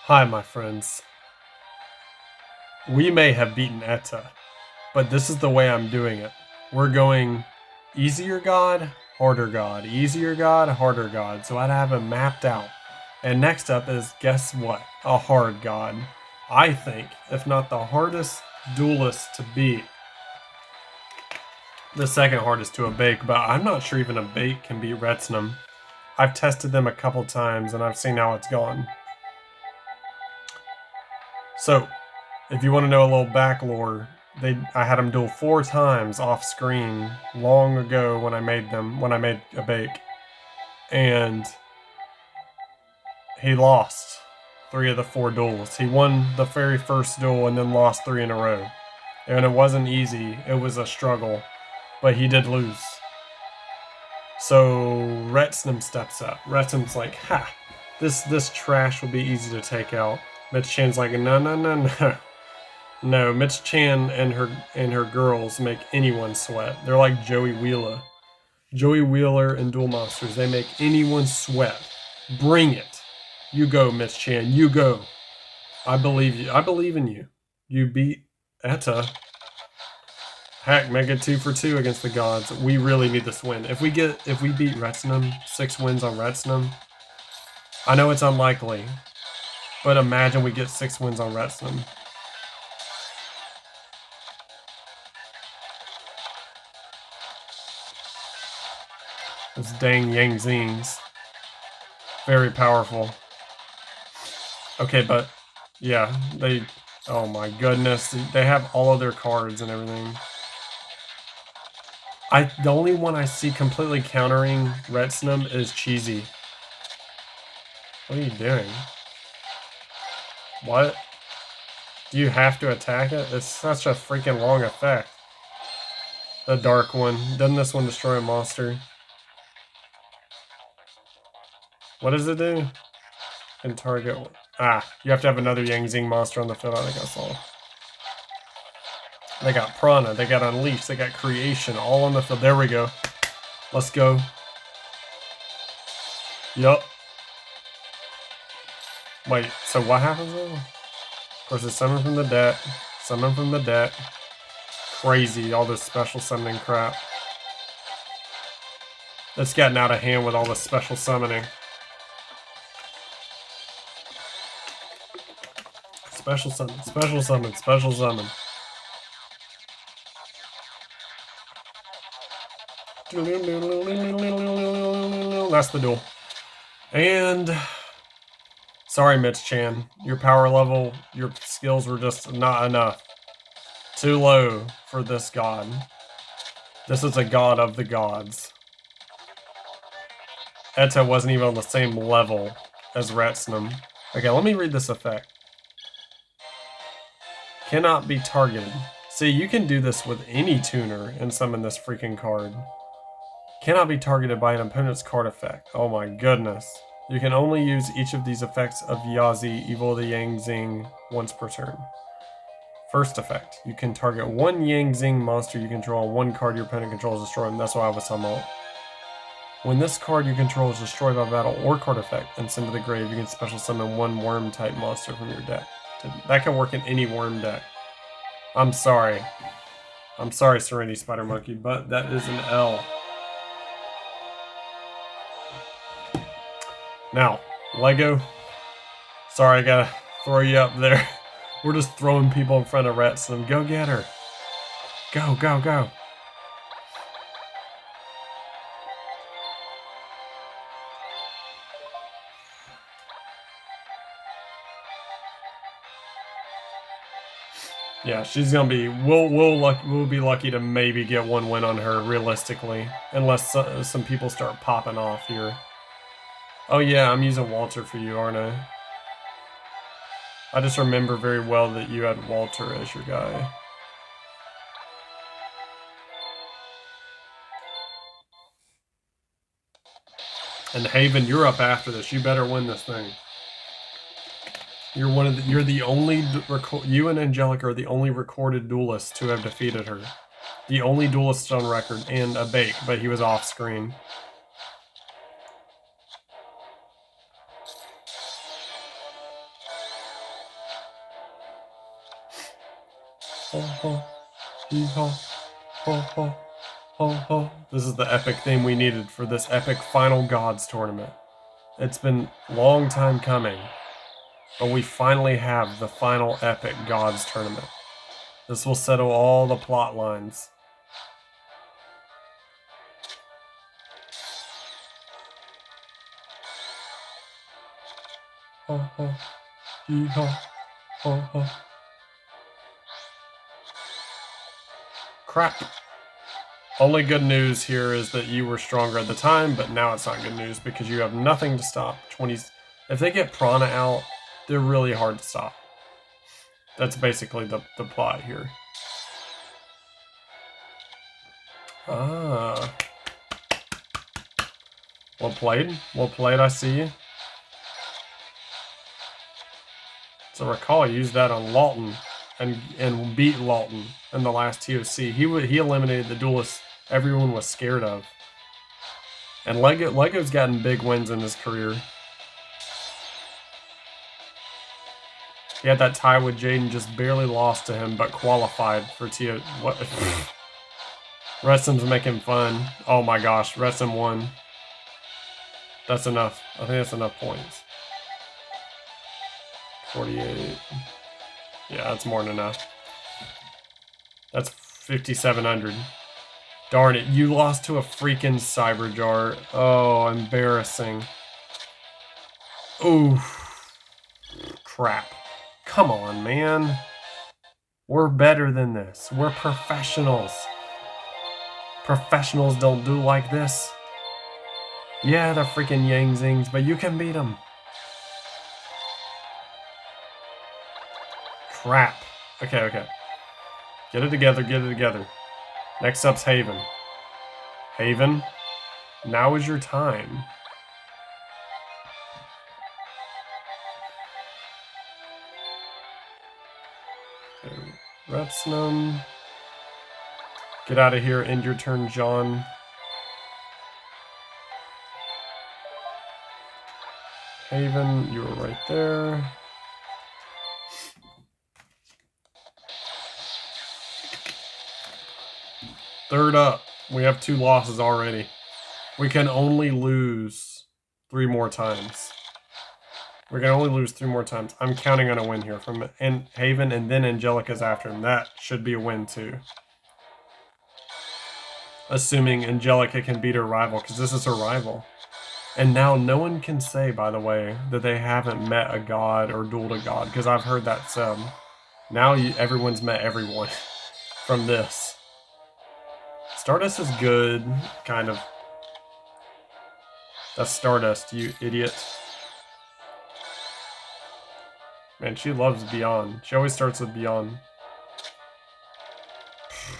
Hi, my friends. We may have beaten Etta, but this is the way I'm doing it. We're going easier god, harder god, easier god, harder god. So I'd have it mapped out. And next up is, guess what? A hard god. I think, if not the hardest duelist to beat, the second hardest to a bake, but I'm not sure even a bake can beat Retsnum. I've tested them a couple times and I've seen how it's gone. So, if you want to know a little back lore, I had them duel 4 times off screen long ago when I made a bake, and he lost 3 of the 4 duels. He won the very first duel and then lost 3 in a row, and it wasn't easy. It was a struggle, but he did lose. So Retsnum steps up. Retsnum's like, "Ha, this trash will be easy to take out." Mitch Chan's like, "No, no, no, no." No, Mitch Chan and her girls make anyone sweat. They're like Joey Wheeler. Joey Wheeler and Duel Monsters. They make anyone sweat. Bring it. You go, Mitch Chan. You go. I believe you. I believe in you. You beat Etta. Heck, make it 2 for 2 against the gods. We really need this win. If we beat Retsnum, 6 wins on Retsnum. I know it's unlikely, but imagine we get 6 wins on Retsnum. Those dang Yang Zings. Very powerful. Okay, but yeah, oh my goodness, they have all of their cards and everything. The only one I see completely countering Retsnum is Cheesy. What are you doing? What? Do you have to attack it? It's such a freaking long effect. The dark one. Doesn't this one destroy a monster? What does it do? And target. You have to have another Yang Zing monster on the field. I think I saw. They got Prana, they got Unleash, they got Creation, all on the field. There we go. Let's go. Yup. Wait, so what happens though? Of course, it's summon from the deck. Summon from the deck. Crazy, all this special summoning crap. It's getting out of hand with all this special summoning. Special summon, special summon, special summon. That's the duel. And sorry, Mitch Chan. Your power level, your skills were just not enough. Too low for this god. This is a god of the gods. Etta wasn't even on the same level as Retsnum. Okay, let me read this effect. Cannot be targeted. See, you can do this with any tuner and summon this freaking card. Cannot be targeted by an opponent's card effect. Oh my goodness. You can only use each of these effects of Yazi, Evil the Yang Zing, once per turn. First effect. You can target one Yang Zing monster you control, one card your opponent controls destroyed, and that's why I was talking about. When this card you control is destroyed by battle or card effect and sent to the grave, you can special summon one worm type monster from your deck. That can work in any worm deck. I'm sorry. I'm sorry, Serenity Spider Monkey, but that is an L. Now, Lego. Sorry, I gotta throw you up there. We're just throwing people in front of Retsnum. Go get her. Go, go, go. Yeah, she's gonna be. We'll be lucky to maybe get 1 win on her realistically, unless some people start popping off here. Oh yeah, I'm using Walter for you, aren't I? I just remember very well that you had Walter as your guy. And Haven, you're up after this. You better win this thing. You're the only you and Angelica are the only recorded duelists to have defeated her. The only duelist on record, and a bake, but he was off screen. ho, ho, hee-haw, ho, ho, ho, ho. This is the epic theme we needed for this epic Final Gods tournament. It's been a long time coming, but we finally have the final epic Gods tournament. This will settle all the plot lines. Ho, ho, hee-haw, ho, ho. Crap. Only good news here is that you were stronger at the time, but now it's not good news because you have nothing to stop 20s. If they get Prana out, they're really hard to stop. That's basically the plot here. Ah. Well played. Well played, I see you. So recall, I used that on Lawton and beat Lawton in the last TOC. He eliminated the duelist everyone was scared of. And Lego's gotten big wins in his career. He had that tie with Jaden, just barely lost to him, but qualified for TO. What? Retsim's making fun. Oh my gosh, Retsim won. That's enough. I think that's enough points. 48. Yeah, that's more than enough. That's 5,700. Darn it, you lost to a freaking Cyberjar. Oh, embarrassing. Ooh. Crap. Come on, man. We're better than this. We're professionals. Professionals don't do like this. Yeah, they're freaking Yang Zings, but you can beat them. Crap. Okay. Get it together. Next up's Haven. Haven, now is your time. Okay, Retsnum. Get out of here, end your turn, John. Haven, you were right there. Third up, we have 2 losses already. We can only lose 3 more times. We can only lose 3 more times. I'm counting on a win here from Haven, and then Angelica's after him. That should be a win too. Assuming Angelica can beat her rival, because this is her rival. And now no one can say, by the way, that they haven't met a god or dueled a god, because I've heard that said. Now everyone's met everyone from this. Stardust is good, kind of. That's Stardust, you idiot. Man, she loves Beyond. She always starts with Beyond.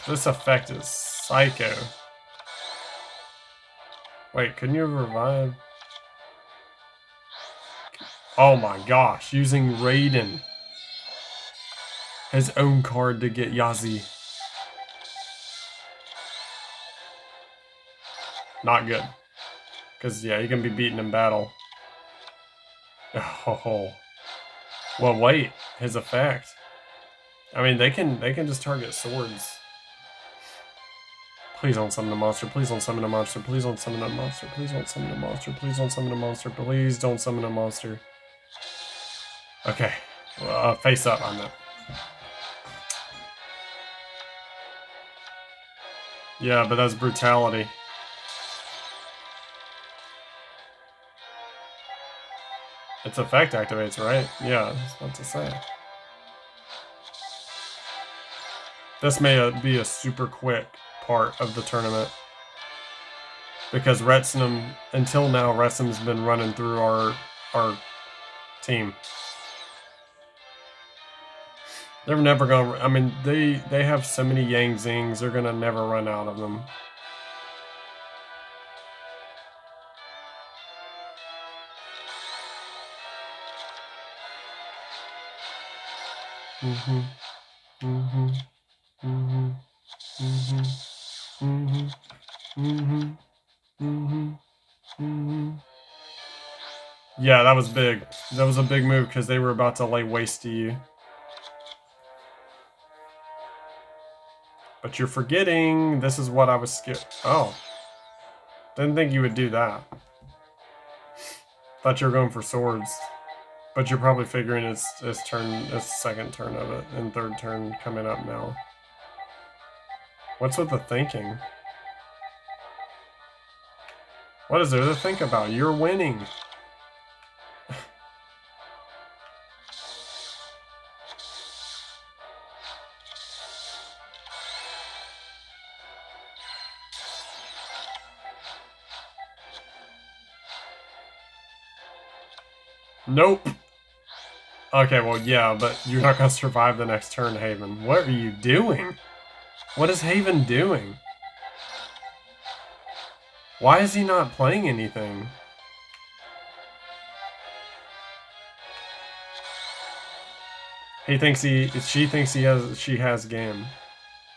This effect is psycho. Wait, couldn't you revive? Oh my gosh, using Raiden. His own card to get Yazi. Not good. Because, yeah, he can be beaten in battle. Oh. Well, wait. His effect. I mean, they can just target swords. Please don't summon a monster. Please don't summon a monster. Please don't summon a monster. Please don't summon a monster. Please don't summon a monster. Please don't summon a monster. Okay. Face up on that. Yeah, but that's brutality. Its effect activates, right? Yeah, I was about to say. This may be a super quick part of the tournament. Because Retsnum, until now, Retsnum's been running through our team. They're never gonna, I mean, they have so many Yang Zings, they're gonna never run out of them. Yeah, that was big. That was a big move because they were about to lay waste to you. But you're forgetting, this is what I was scared. Oh. Didn't think you would do that. Thought you were going for swords. But you're probably figuring it's second turn of it, and third turn coming up now. What's with the thinking? What is there to think about? You're winning. Nope. Okay, well, yeah, but you're not going to survive the next turn, Haven. What are you doing? What is Haven doing? Why is he not playing anything? She thinks she has game.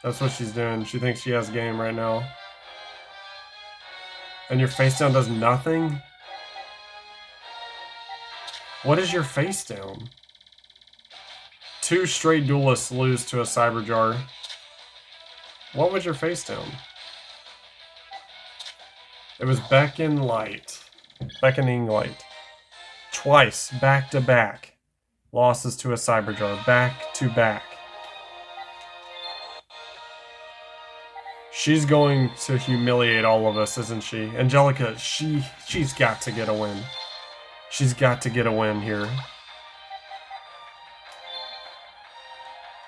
That's what she's doing. She thinks she has game right now. And your face down does nothing? What is your face down? 2 straight duelists lose to a Cyberjar. What was your face down? It was beckoning light. Twice, back to back. Losses to a Cyberjar, back to back. She's going to humiliate all of us, isn't she? Angelica, she's got to get a win. She's got to get a win here.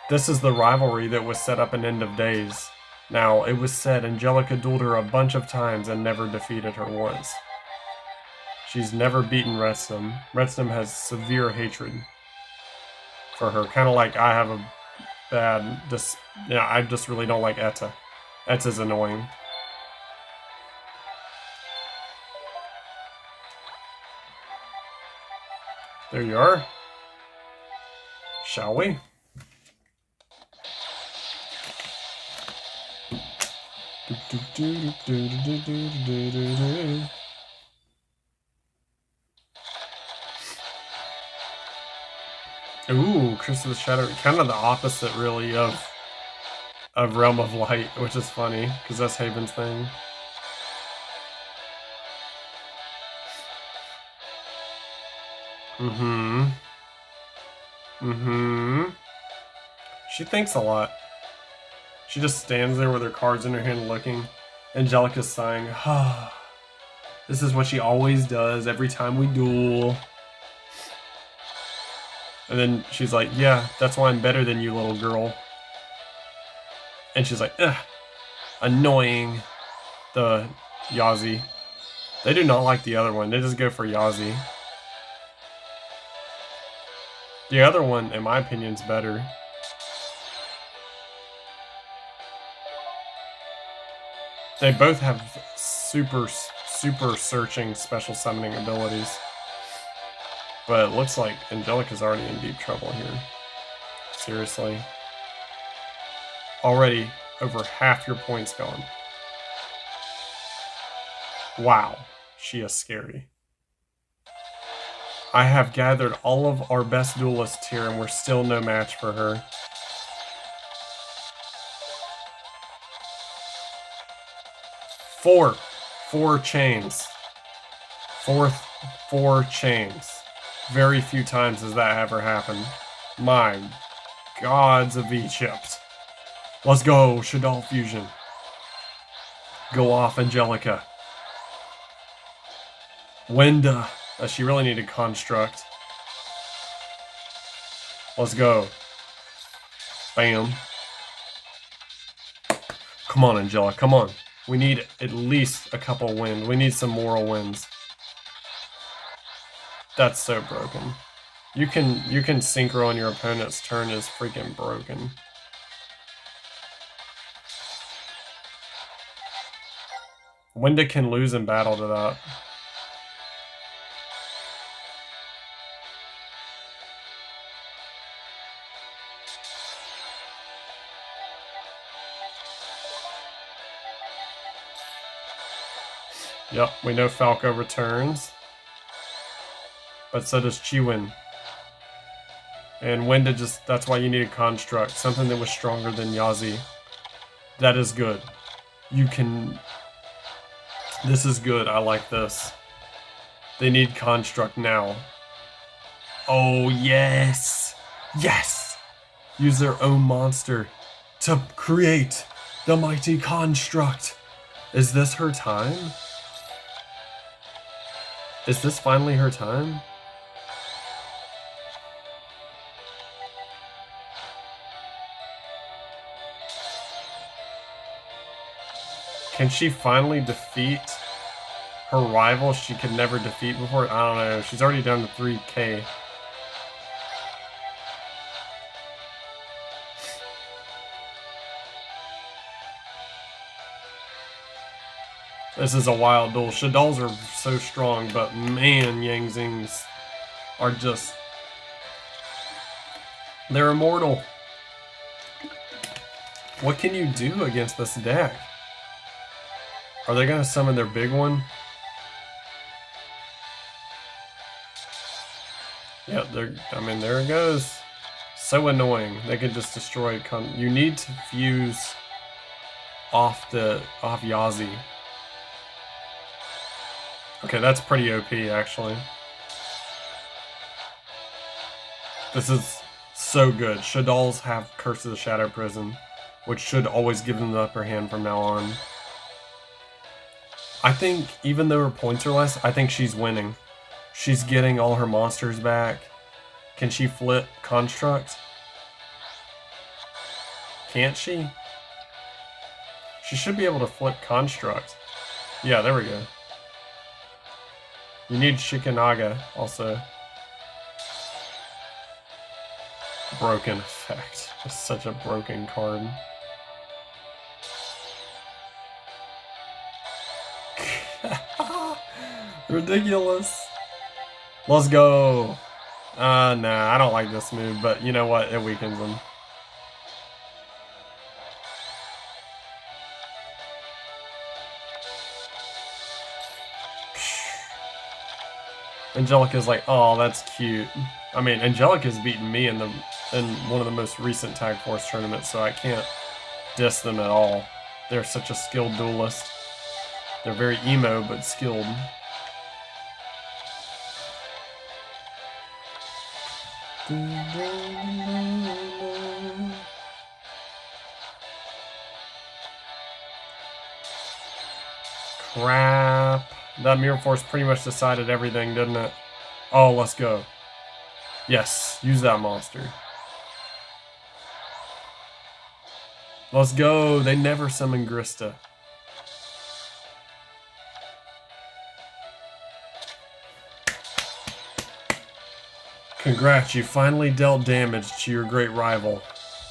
This is the rivalry that was set up in End of Days. Now, it was said Angelica dueled her a bunch of times and never defeated her once. She's never beaten Retsnam. Retsnam has severe hatred for her. Kind of like I have a bad... I just really don't like Etta. Etta's annoying. There you are. Shall we? Ooh, Curse of the Shadow. Kind of the opposite, really, of Realm of Light, which is funny, because that's Haven's thing. She thinks a lot. She just stands there with her cards in her hand looking. Angelica's sighing. This is what she always does every time we duel. And then she's like, yeah, that's why I'm better than you, little girl. And she's like, ugh, annoying. The Yazi. They do not like the other one. They just go for Yazi. The other one, in my opinion, is better. They both have super searching special summoning abilities. But it looks like Angelica's already in deep trouble here. Seriously. Already over half your points gone. Wow. She is scary. I have gathered all of our best duelists here and we're still no match for her. Four chains. Four chains. Very few times has that ever happened. My gods of Egypt. Let's go, Shadal Fusion. Go off, Angelica. Wenda. She really needed Construct. Let's go. Bam. Come on, Angelica, come on. We need at least a couple wins. We need some moral wins. That's so broken. You can synchro on your opponent's turn is freaking broken. Wenda can lose in battle to that. Yep, we know Falco returns. But so does Chiwin. And Wenda just, that's why you needed Construct. Something that was stronger than Yazi. That is good. You can... This is good. I like this. They need construct now. Oh, yes! Yes! Use their own monster to create the mighty construct. Is this her time? Is this finally her time? Can she finally defeat her rival she could never defeat before? I don't know. She's already down to 3k. This is a wild duel. Shaddoll's are so strong, but man, Yangzings are just... They're immortal. What can you do against this deck? Are they gonna summon their big one? Yep, I mean, there it goes. So annoying. They could just destroy you need to fuse off Yazi. Okay, that's pretty OP, actually. This is so good. Shaddolls have Curse of the Shadow Prison, which should always give them the upper hand from now on. I think, even though her points are less, I think she's winning. She's getting all her monsters back. Can she flip Construct? Can't she? She should be able to flip Construct. Yeah, there we go. You need Shikanaga also. Broken effect. It's such a broken card. Ridiculous. Let's go. Nah, I don't like this move, but you know what? It weakens them. Angelica's like, oh, that's cute. I mean, Angelica's beaten me in one of the most recent Tag Force tournaments, so I can't diss them at all. They're such a skilled duelist. They're very emo, but skilled. Crap. That Mirror Force pretty much decided everything, didn't it? Oh, let's go. Yes, use that monster. Let's go. They never summon Grista. Congrats, you finally dealt damage to your great rival.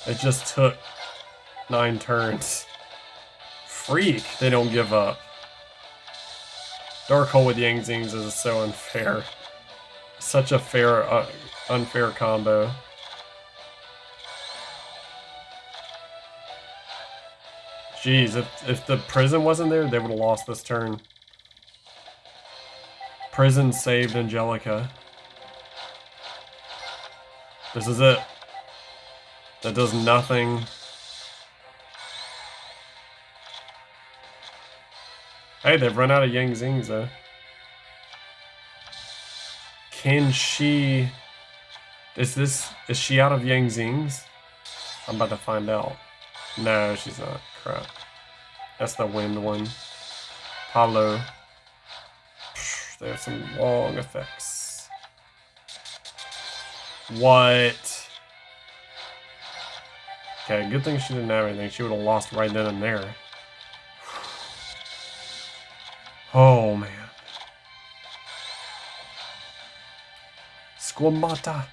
It just took 9 turns. Freak, they don't give up. Dark Hole with Yangzings is so unfair. Such a unfair combo. Jeez, if the prison wasn't there, they would have lost this turn. Prison saved Angelica. This is it. That does nothing. Hey, they've run out of Yangzings though. Can she... Is she out of Yangzings? I'm about to find out. No, she's not. Crap. That's the wind one. Palo. There's some long effects. What? Okay, good thing she didn't have anything. She would have lost right then and there. Oh, man. Squamata.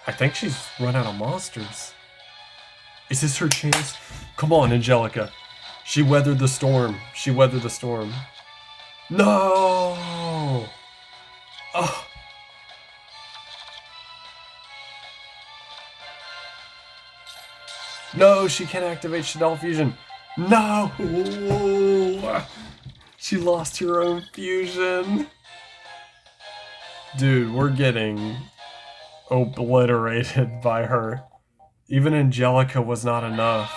I think she's run out of monsters. Is this her chance? Come on, Angelica. She weathered the storm. She weathered the storm. No! Oh. No, she can't activate Shadow Fusion. No! She lost her own fusion. Dude, we're getting obliterated by her. Even Angelica was not enough.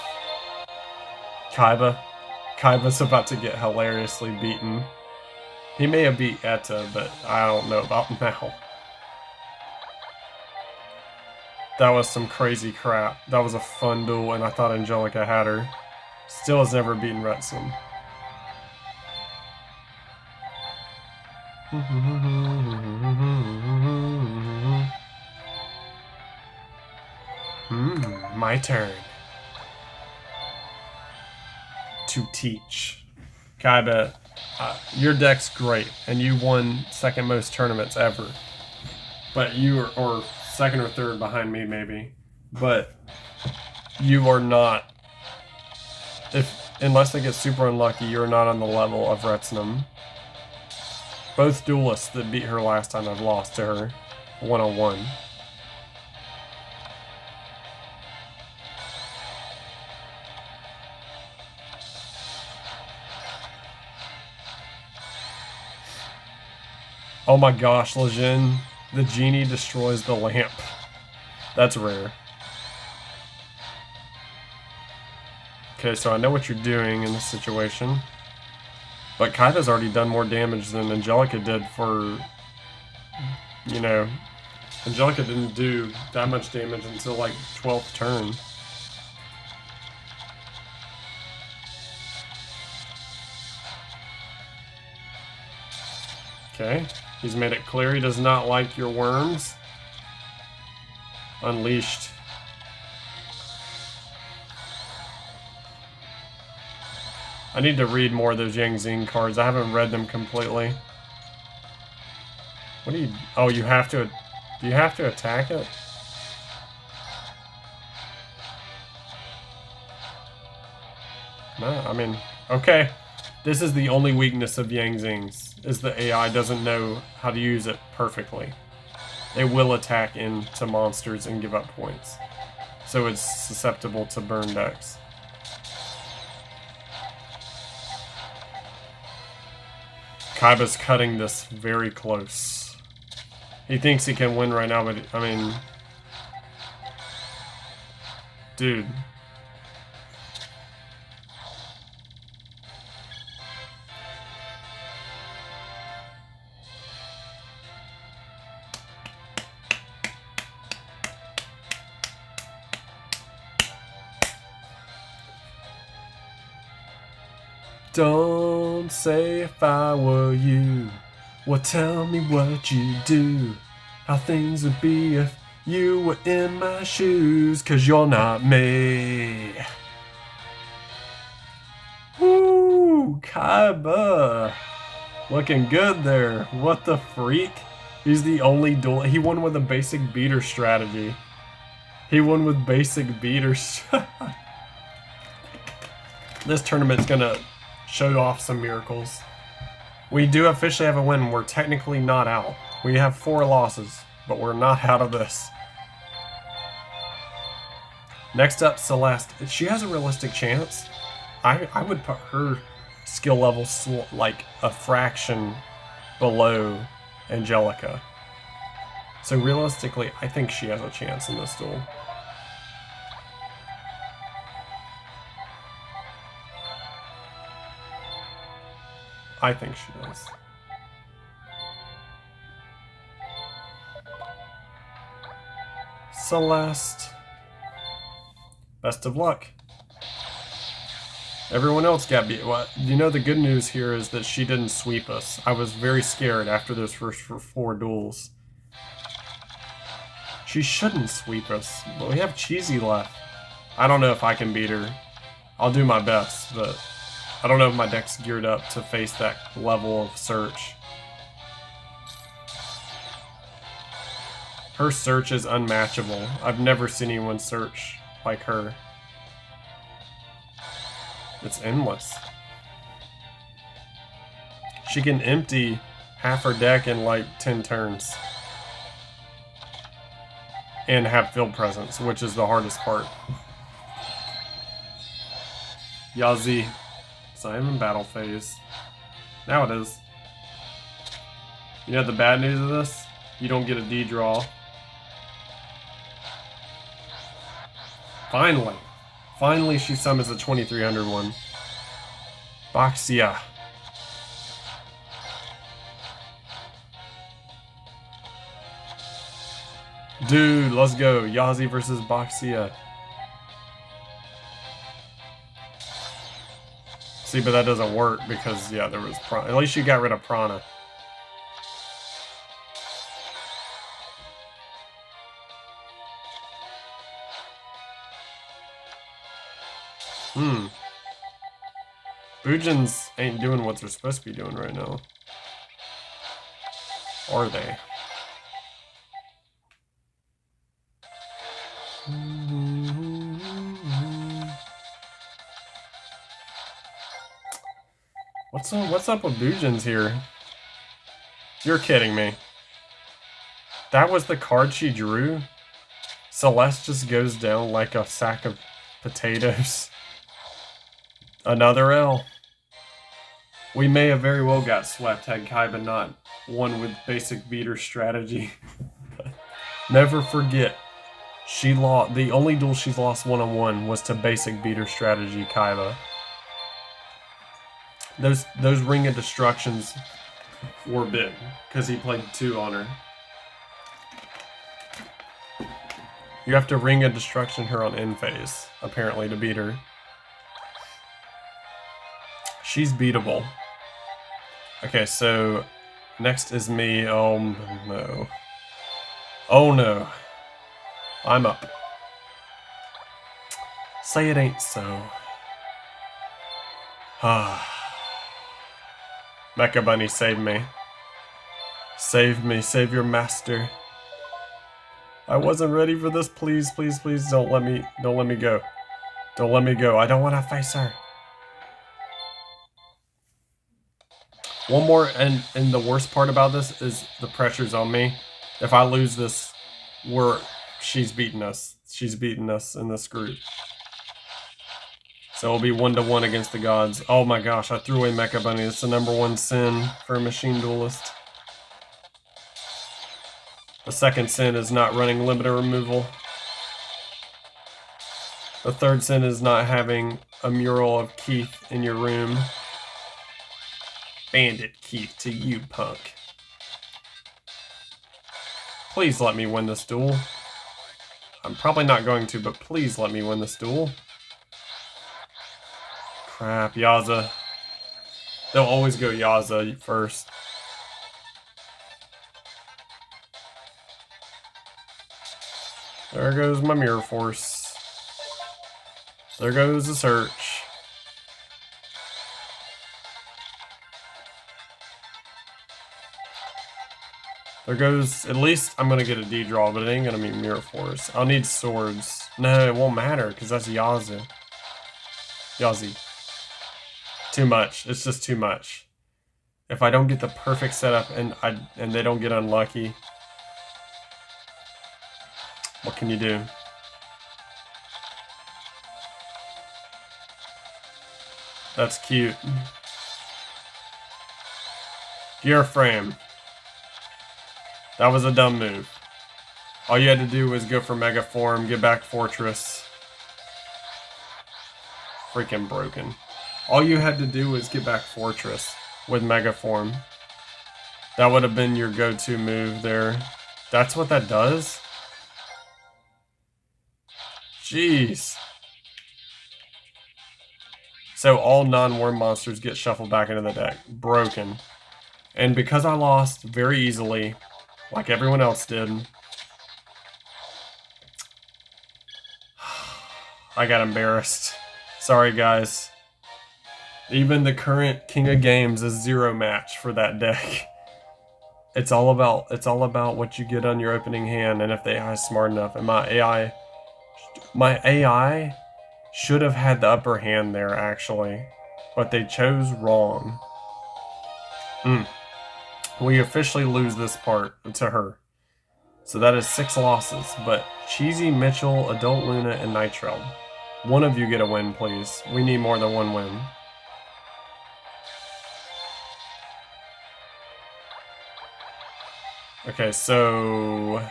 Kaiba's about to get hilariously beaten. He may have beat Etta, but I don't know about now. That was some crazy crap. That was a fun duel, and I thought Angelica had her. Still has never beaten Retsum. My turn. To teach. Kaiba, your deck's great, and you won second most tournaments ever. But you are, or second or third behind me maybe. But you are not, unless they get super unlucky, you're not on the level of Retsum. Both duelists that beat her last time I've lost to her, one-on-one. Oh my gosh, Lejeune, the genie destroys the lamp. That's rare. Okay, so I know what you're doing in this situation. But Kaiba's already done more damage than Angelica did for, you know, Angelica didn't do that much damage until like 12th turn. Okay, he's made it clear he does not like your worms. Unleashed. I need to read more of those Yang Zing cards. I haven't read them completely. What do you... Oh, you have to... Do you have to attack it? No, I mean... Okay. This is the only weakness of Yang Zing's, is the AI doesn't know how to use it perfectly. It will attack into monsters and give up points. So it's susceptible to burn decks. Kaiba's cutting this very close. He thinks he can win right now, but I mean... Dude. Don't say if I were you. Well, tell me what you do. How things would be if you were in my shoes. 'Cause you're not me. Woo! Kaiba! Looking good there. What the freak? He's the only duel. He won with a basic beater strategy. He won with basic beaters. This tournament's gonna show off some miracles. We do officially have a win. We're technically not out. We have 4 losses, but we're not out of this. Next up, Celeste. She has a realistic chance. I would put her skill level like a fraction below Angelica. So realistically, I think she has a chance in this duel. I think she does. Celeste. Best of luck. Everyone else got beat. Well, you know, the good news here is that she didn't sweep us. I was very scared after those first 4 duels. She shouldn't sweep us, but we have Cheesy left. I don't know if I can beat her. I'll do my best, but I don't know if my deck's geared up to face that level of search. Her search is unmatchable. I've never seen anyone search like her. It's endless. She can empty half her deck in like 10 turns. And have field presence, which is the hardest part. Yazi. So I'm in battle phase. Now it is. You know the bad news of this? You don't get a D draw. Finally. Finally she summons the 2300 one. Boxia. Dude, let's go. Yazi versus Boxia. See, but that doesn't work because, yeah, there was Prana. At least you got rid of Prana. Bujins ain't doing what they're supposed to be doing right now. Are they? What's up with Bujins here? You're kidding me. That was the card she drew? Celeste just goes down like a sack of potatoes. Another L. We may have very well got swept had Kaiba not won with basic beater strategy. Never forget, she lost. The only duel she's lost one-on-one was to basic beater strategy Kaiba. Those Ring of Destructions were big because he played 2 on her. You have to Ring of Destruction her on end phase, apparently, to beat her. She's beatable. Okay, so next is me. Oh no. Oh no. I'm up. Say it ain't so. Ah. Mecha Bunny, save me. Save me, save your master. I wasn't ready for this. Please, please, please don't let me go. Don't let me go. I don't want to face her. One more, and the worst part about this is the pressure's on me. If I lose this, she's beating us. She's beating us in this group. So it'll be 1-1 against the gods. Oh my gosh, I threw away Mecha Bunny. It's the #1 sin for a machine duelist. The second sin is not running limiter removal. The third sin is not having a mural of Keith in your room. Bandit Keith to you, punk. Please let me win this duel. I'm probably not going to, but please let me win this duel. Crap, Yaza. They'll always go Yaza first. There goes my Mirror Force. There goes the search. There goes, at least I'm gonna get a D draw, but it ain't gonna be Mirror Force. I'll need swords. No, it won't matter, because that's Yazi. Yazi. Too much. It's just too much. If I don't get the perfect setup and they don't get unlucky, what can you do? That's cute. Gear frame. That was a dumb move. All you had to do was go for Mega Form, get back Fortress. Freaking broken. All you had to do was get back Fortress with Mega Form. That would have been your go-to move there. That's what that does? Jeez. So all non-worm monsters get shuffled back into the deck. Broken. And because I lost very easily, like everyone else did, I got embarrassed. Sorry, guys. Even the current King of Games is zero match for that deck. It's all about what you get on your opening hand, and if the AI is smart enough. And my AI should have had the upper hand there, actually, but they chose wrong. We officially lose this part to her. So that is 6 losses, but Cheesy, Mitchell, Adult Luna, and Nitro. One of you get a win, please. We need more than one win. Okay, so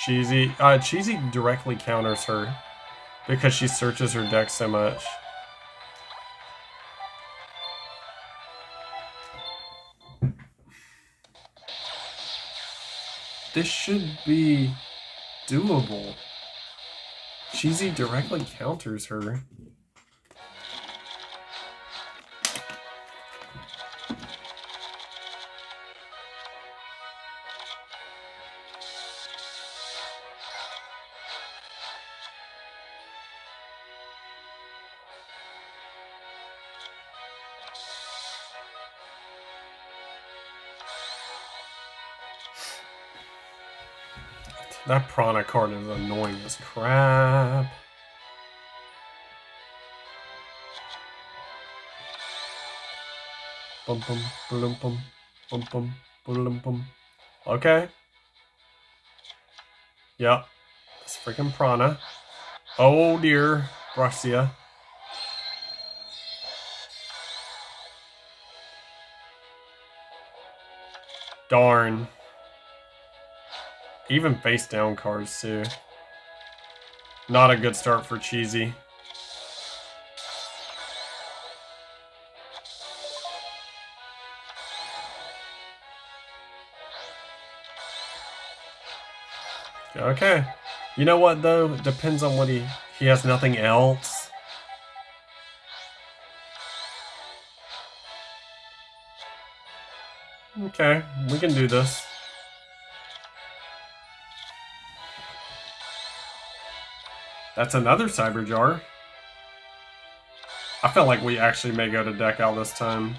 Cheesy. Cheesy directly counters her because she searches her deck so much. This should be doable. Cheesy directly counters her. That Prana card is annoying as crap. Bum bum bum bum bum bum bum bum. Okay. Yep. It's freaking Prana. Oh dear, Russia. Darn. Even face down cards too. Not a good start for Cheesy. Okay. You know what though? It depends on what he has nothing else. Okay, we can do this. That's another Cyber Jar. I feel like we actually may go to deck out this time.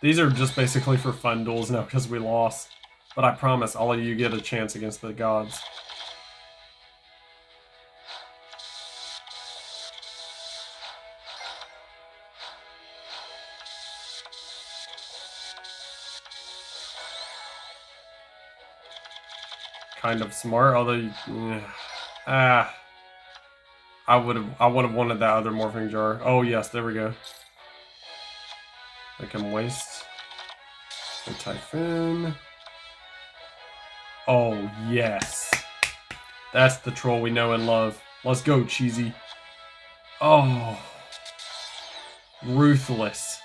These are just basically for fun duels now because we lost. But I promise all of you get a chance against the gods. Kind of smart, although I would have wanted that other morphing jar. Oh yes, there we go. I can waste the Typhoon. Oh yes, that's the troll we know and love. Let's go, Cheesy. Oh, ruthless,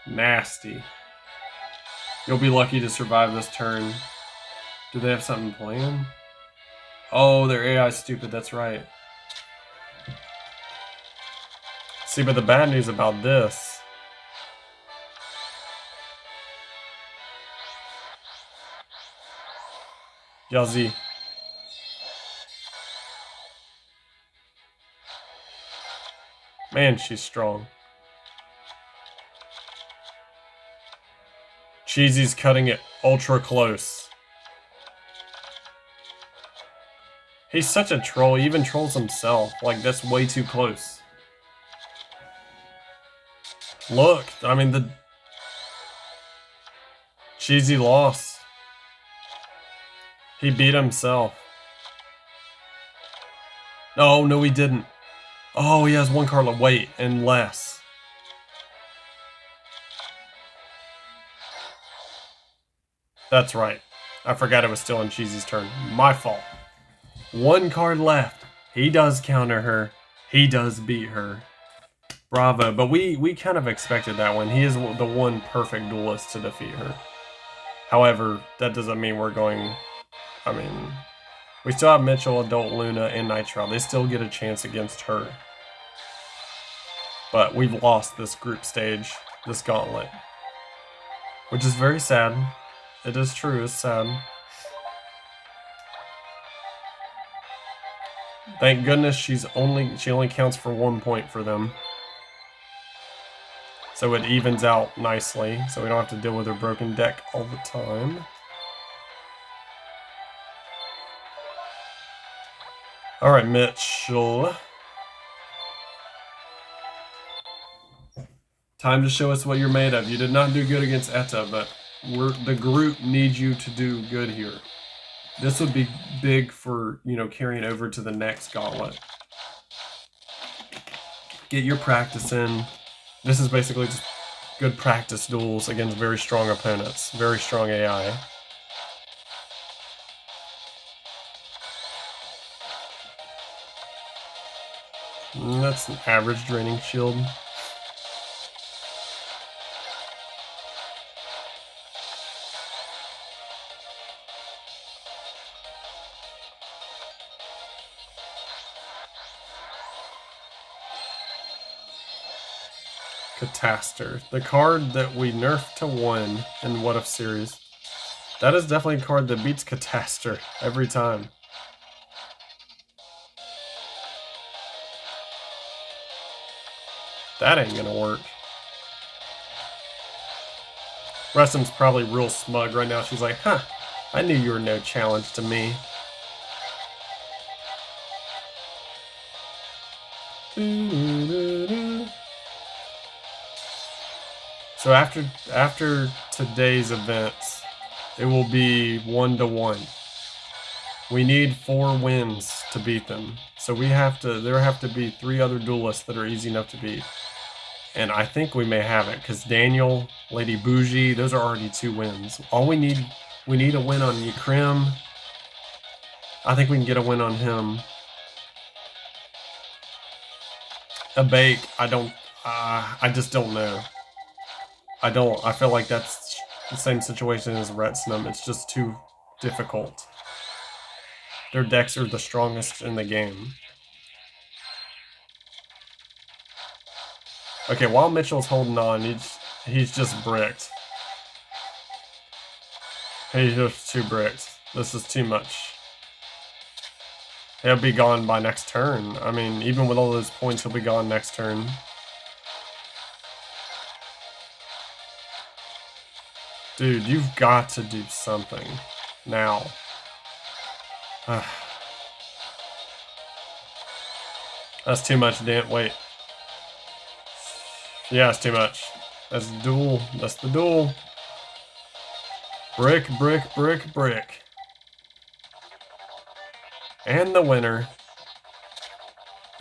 nasty. You'll be lucky to survive this turn. Do they have something planned? Oh, their AI's stupid, that's right. See, but the bad news about this... Yazi. Man, she's strong. Cheesy's cutting it ultra close. He's such a troll, he even trolls himself. Like, that's way too close. Look, I mean, the... Cheesy lost. He beat himself. Oh, no, he didn't. Oh, he has one card of weight and less. That's right. I forgot it was still on Cheesy's turn. My fault. One card left. He does counter her. He does beat her. Bravo. But we kind of expected that one. He is the one perfect duelist to defeat her. However, that doesn't mean we're going... I mean... We still have Mitchell, Adult Luna, and Nitro. They still get a chance against her. But we've lost this group stage, this gauntlet. Which is very sad. It is true, it's sad. Thank goodness she only counts for 1 point for them. So it evens out nicely, so we don't have to deal with her broken deck all the time. Alright, Mitchell. Time to show us what you're made of. You did not do good against Etta, but the group needs you to do good here. This would be big for, you know, carrying over to the next gauntlet. Get your practice in. This is basically just good practice duels against very strong opponents. Very strong AI. That's an average draining shield. Cataster. The card that we nerfed to 1 in What If series. That is definitely a card that beats Cataster every time. That ain't gonna work. Resum's probably real smug right now. She's like, huh, I knew you were no challenge to me. So after today's events, it will be 1-1. We need 4 wins to beat them. So there have to be 3 other duelists that are easy enough to beat. And I think we may have it, because Daniel, Lady Bougie, those are already 2 wins. All we need a win on Yukrim. I think we can get a win on him. A Bake, I just don't know. I feel like that's the same situation as Retsnum. It's just too difficult. Their decks are the strongest in the game. Okay, while Mitchell's holding on, he's just bricked. He's just 2 bricks. This is too much. He'll be gone by next turn. I mean, even with all those points, he'll be gone next turn. Dude, you've got to do something. Now. That's too much, Dan. Wait. Yeah, it's too much. That's the duel. That's the duel. Brick, brick, brick, brick. And the winner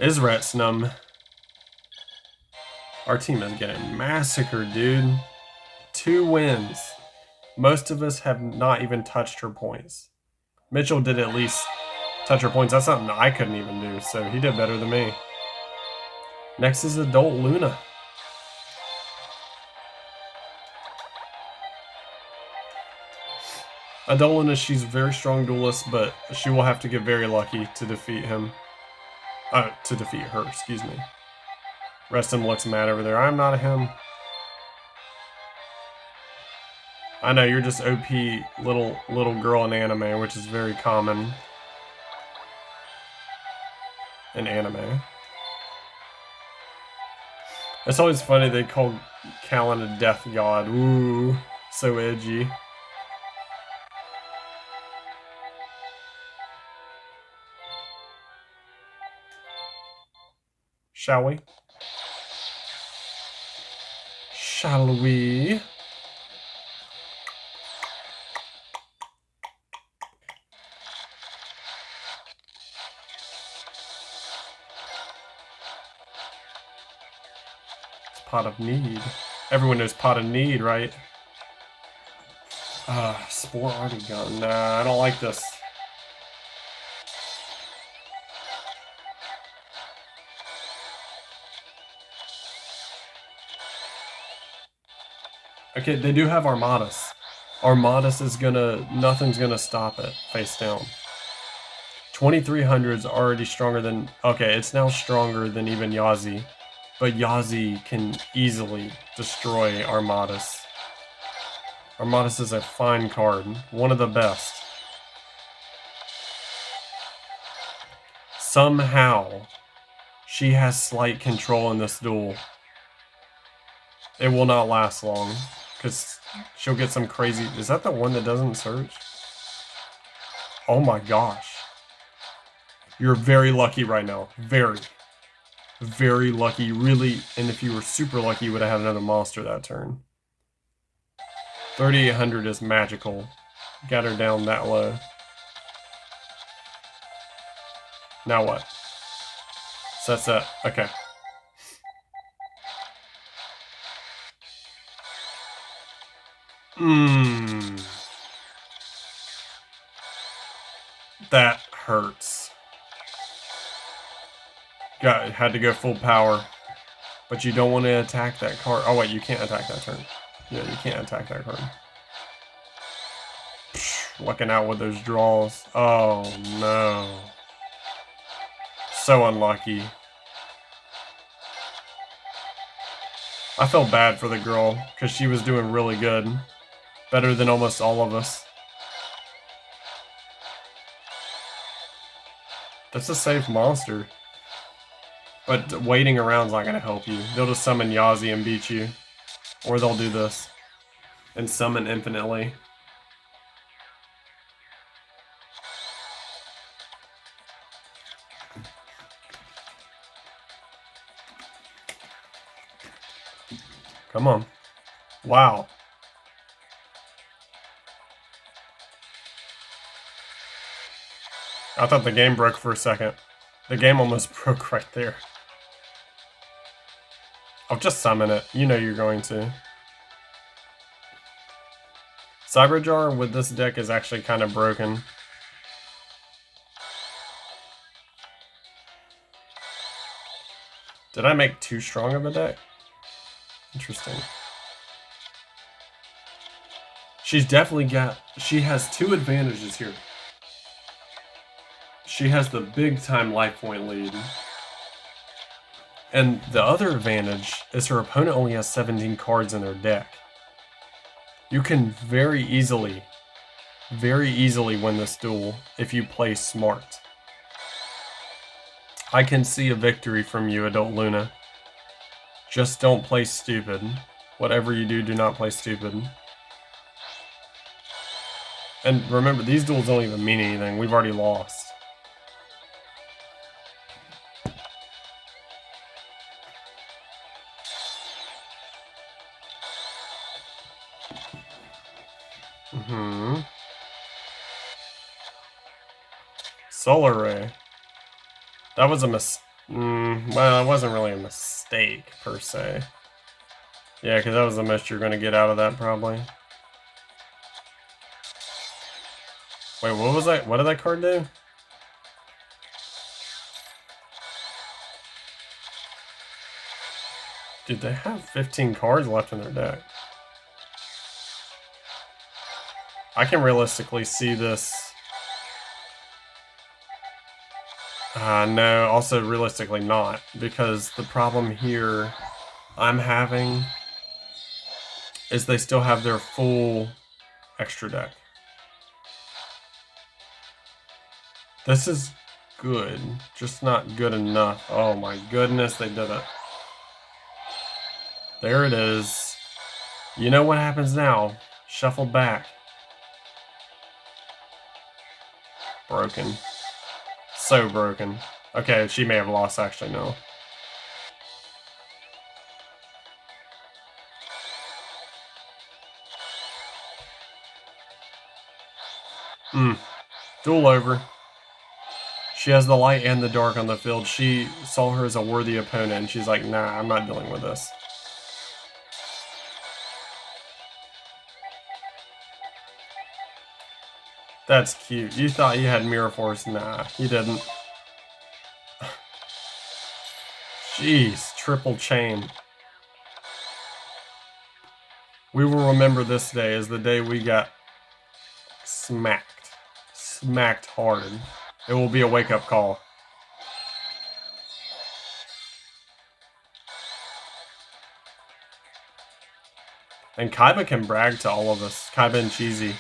is Retsnum. Our team is getting massacred, dude. 2 wins. Most of us have not even touched her points. Mitchell did at least touch her points. That's something I couldn't even do, so he did better than me. Next is Adult Luna. Adult Luna, she's a very strong duelist, but she will have to get very lucky to defeat him. To defeat her, excuse me. Reston looks mad over there. I'm not a him. I know, you're just OP little girl in anime, which is very common in anime. It's always funny they call Callan a death god. Ooh, so edgy. Shall we? Shall we? Pot of Need. Everyone knows Pot of Need, right? Spore already gone. Nah, I don't like this. Okay, they do have Armadas. Armadas is nothing's gonna stop it face down. 2300 is already stronger than, okay, it's now stronger than even Yazi. But Yazi can easily destroy Armadas. Armadas is a fine card. One of the best. Somehow, she has slight control in this duel. It will not last long. Because she'll get some crazy... Is that the one that doesn't search? Oh my gosh. You're very lucky right now. Very lucky, really, and if you were super lucky, you would have had another monster that turn. 3800 is magical. Got her down that low. Now what? So that's that. Okay. That hurts. Had to go full power. But you don't want to attack that card. Oh wait, you can't attack that turn. Yeah, you can't attack that card. Looking out with those draws. Oh no. So unlucky. I felt bad for the girl because she was doing really good. Better than almost all of us. That's a safe monster. But waiting around's not going to help you. They'll just summon Yazi and beat you. Or they'll do this. And summon infinitely. Come on. Wow. I thought the game broke for a second. The game almost broke right there. I'll just summon it. You know you're going to. Cyberjar with this deck is actually kind of broken. Did I make too strong of a deck? Interesting. She's definitely got... She has two advantages here. She has the big time life point lead. And the other advantage is her opponent only has 17 cards in their deck. You can very easily win this duel if you play smart. I can see a victory from you, Adult Luna. Just don't play stupid. Whatever you do, do not play stupid. And remember, these duels don't even mean anything. We've already lost. Solar Ray. That was a well, it wasn't really a mistake, per se. Yeah, because that was the most you're going to get out of that, probably. Wait, what was that? What did that card do? Dude, they have 15 cards left in their deck. I can realistically see this. No, also realistically not, because the problem here I'm having is they still have their full extra deck. This is good, just not good enough. Oh my goodness, they did it. There it is. You know what happens now. Shuffle back. Broken. So broken. Okay, she may have lost actually, no. Duel over. She has the light and the dark on the field. She saw her as a worthy opponent and she's like, nah, I'm not dealing with this. That's cute. You thought you had Mirror Force. Nah, you didn't. Jeez, triple chain. We will remember this day as the day we got smacked. Smacked hard. It will be a wake-up call. And Kaiba can brag to all of us. Kaiba and Cheesy.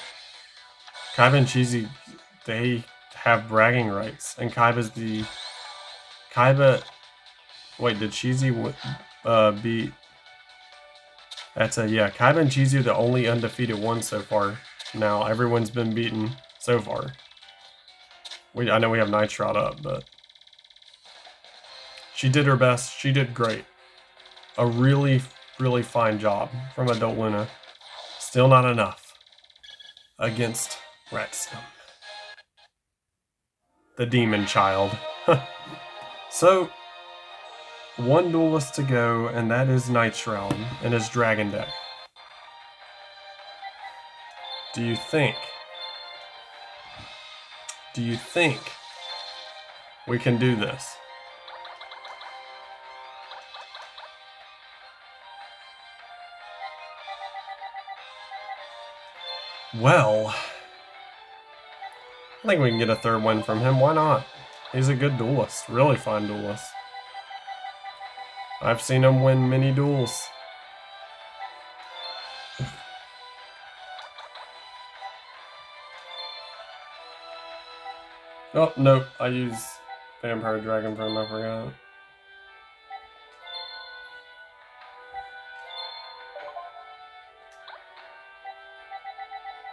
Kaiba and Cheesy, they have bragging rights. And Kaiba's the... Kaiba... Wait, did Cheesy beat... That's a... Yeah, Kaiba and Cheesy are the only undefeated ones so far. Now, everyone's been beaten so far. I know we have Night Shroud up, but... She did her best. She did great. A really, really fine job from Adult Luna. Still not enough. Against Ratstone. The Demon Child. So, one duelist to go, and that is Night Shroud and his Dragon deck. Do you think we can do this? Well, I think we can get a third win from him. Why not? He's a good duelist. Really fine duelist. I've seen him win many duels. Oh, nope. I used Vampire Dragon for him. I forgot.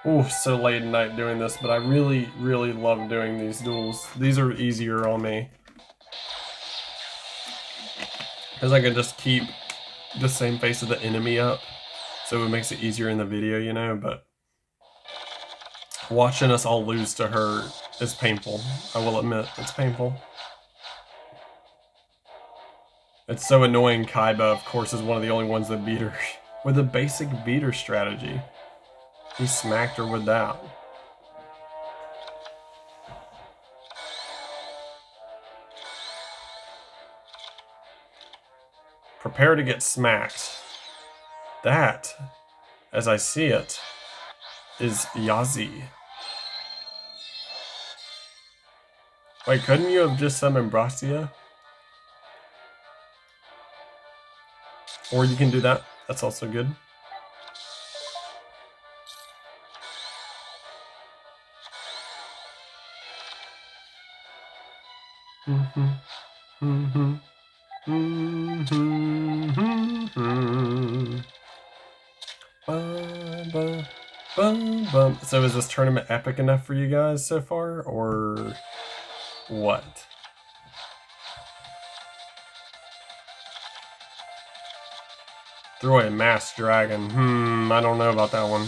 Oh, so late at night doing this, but I really, really love doing these duels. These are easier on me. Because I can just keep the same face of the enemy up. So it makes it easier in the video, you know, but watching us all lose to her is painful. I will admit, it's painful. It's so annoying. Kaiba, of course, is one of the only ones that beat her with a basic beater strategy. He smacked her with that. Prepare to get smacked. That, as I see it, is Yazi. Wait, couldn't you have just summoned Brastia? Or you can do that. That's also good. So is this tournament epic enough for you guys so far, or what? Throw a masked dragon. I don't know about that one.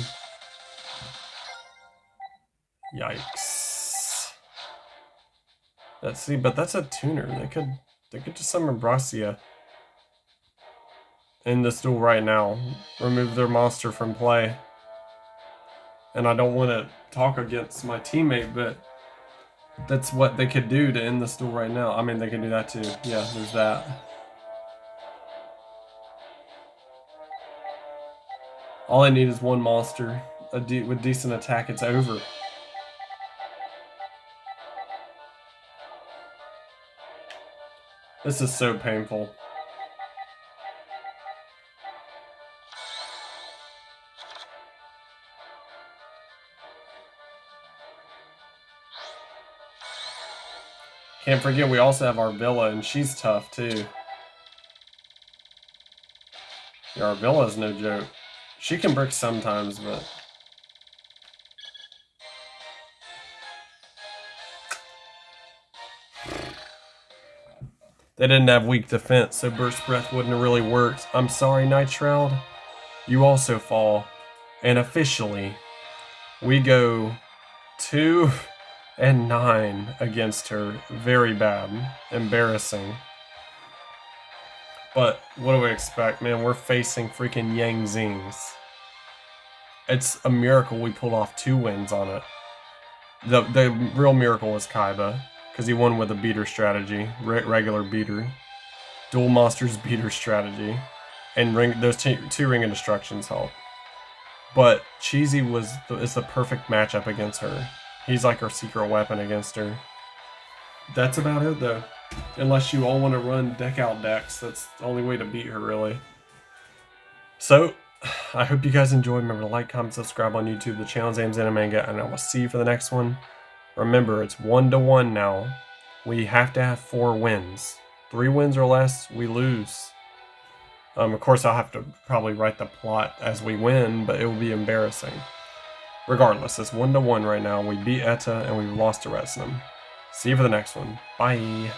Yikes. Let's see, but that's a tuner. They could just summon Brastia in this duel right now. Remove their monster from play. And I don't want to talk against my teammate, but that's what they could do to end this duel right now. I mean, they can do that too. Yeah, there's that. All I need is one monster with decent attack. It's over. This is so painful. Can't forget we also have our Villa, and she's tough too. Yeah, our Villa's no joke. She can brick sometimes, but... They didn't have weak defense, so Burst Breath wouldn't have really worked. I'm sorry, Night Shroud. You also fall. And officially, we go 2-9 against her. Very bad. Embarrassing. But what do we expect, man? We're facing freaking Yang Zings. It's a miracle we pulled off 2 wins on it. The real miracle was Kaiba, because he won with a beater strategy, regular beater, dual monsters beater strategy, and those 2 Ring of Destructions help. But Cheesy is the perfect matchup against her. He's like our secret weapon against her. That's about it though. Unless you all want to run deck out decks, that's the only way to beat her really. So, I hope you guys enjoyed. Remember to like, comment, subscribe on YouTube. The channel's Ames Animanga, and I will see you for the next one. Remember, it's 1-1 now. We have to have 4 wins. 3 wins or less, we lose. Of course, I'll have to probably write the plot as we win, but it will be embarrassing. Regardless, it's 1-1 right now. We beat Etta, and we've lost to Resnum. See you for the next one. Bye.